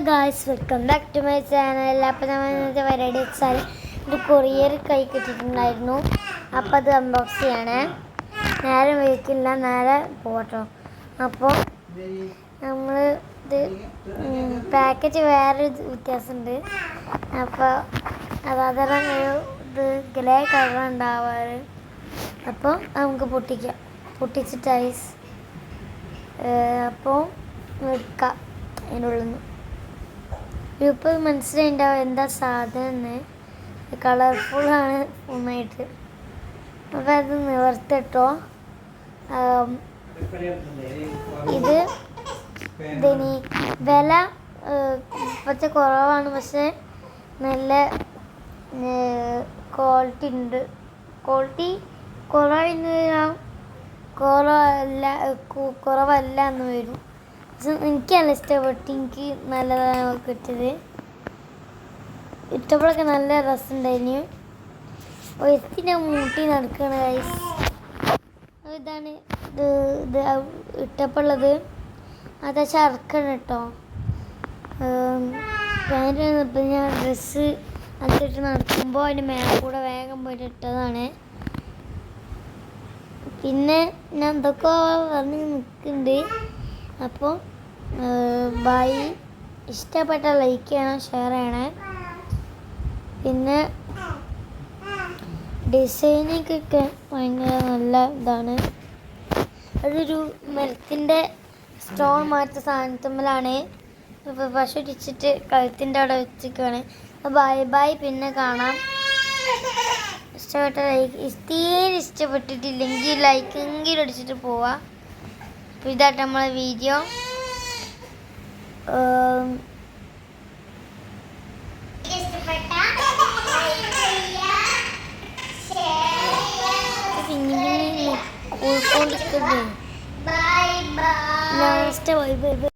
Guys, welcome back to my channel. അപ്പോൾ നമ്മൾ ഇന്നത്തെ പരിപാടി വെച്ചാൽ ഒരു കൊറിയർ കൈ കിട്ടിയിട്ടുണ്ടായിരുന്നു. അപ്പോൾ അത് അൺബോക്സ് ചെയ്യണേ. നേരെ വയ്ക്കില്ല, നേരെ പോട്ടോ. അപ്പോൾ നമ്മൾ ഇത് പാക്കറ്റ് വേറെ വ്യത്യാസമുണ്ട്. അപ്പോൾ അതാതരം ഇത് ഗ്രേ കളർ ഉണ്ടാവാറ്. അപ്പോൾ നമുക്ക് പൊട്ടിച്ചിട്ട് ഐസ് അപ്പോൾ വെക്കാം. അതിൻ്റെ ഉള്ളിൽ നിന്ന് ഇപ്പോൾ മനസ്സിലായിണ്ടാവും എന്താ സാധനം എന്ന്. കളർഫുള്ളാണ് നന്നായിട്ട്. അപ്പോൾ അത് നിവർത്തിട്ടോ. ഇതിന് വില കുറച്ച് കുറവാണ്, പക്ഷേ നല്ല ക്വാളിറ്റി ഉണ്ട്. ക്വാളിറ്റി കുറവല്ല എന്ന് വരും. എനിക്ക് നല്ല ഇഷ്ടപ്പെട്ടു. എനിക്ക് നല്ലതാണ് കിട്ടിയത്. ഇഷ്ടപ്പെട്ടൊക്കെ നല്ല രസമുണ്ടായിരുന്നു. ഒത്തിരി മൂട്ടി നടക്കണ ഗൈസ്. ഇതാണ് ഇത് ഇഷ്ടപ്പെടുള്ളത്. അത് ചർക്കണം കേട്ടോ. പാൻറ് ഇപ്പം ഞാൻ ഡ്രസ്സ് അതിട്ട് നടക്കുമ്പോൾ അതിൻ്റെ മേലെ കൂടെ വേഗം പോയിട്ട് ഇട്ടതാണ്. പിന്നെ ഞാൻ എന്തൊക്കെ പറഞ്ഞ് നിൽക്കുന്നുണ്ട്. അപ്പോൾ ബൈ. ഇഷ്ടപ്പെട്ട ലൈക്ക് ചെയ്യണം, ഷെയർ ചെയ്യണേ. പിന്നെ ഡിസൈനിങ്ങൊക്കെ ഭയങ്കര നല്ല ഇതാണ്. അതൊരു മരത്തിൻ്റെ സ്റ്റോൺ മാറ്റ സാധനത്തുമ്മലാണ്. ഇപ്പോൾ പശു ഇടിച്ചിട്ട് കഴുത്തിൻ്റെ അവിടെ വെച്ചിരിക്കുകയാണ്. ബൈ ബൈ, പിന്നെ കാണാം. ഇഷ്ടപ്പെട്ട ലൈക്ക്, തീരെ ഇഷ്ടപ്പെട്ടിട്ടില്ലെങ്കിൽ ലൈക്കെങ്കിലും അടിച്ചിട്ട് പോവാം. അപ്പോൾ ഇതായിട്ട് നമ്മളെ വീഡിയോ. ഉൾക്കൊണ്ടിരിക്കുന്നത് ലാസ്റ്റ് ബൈ ബൈ.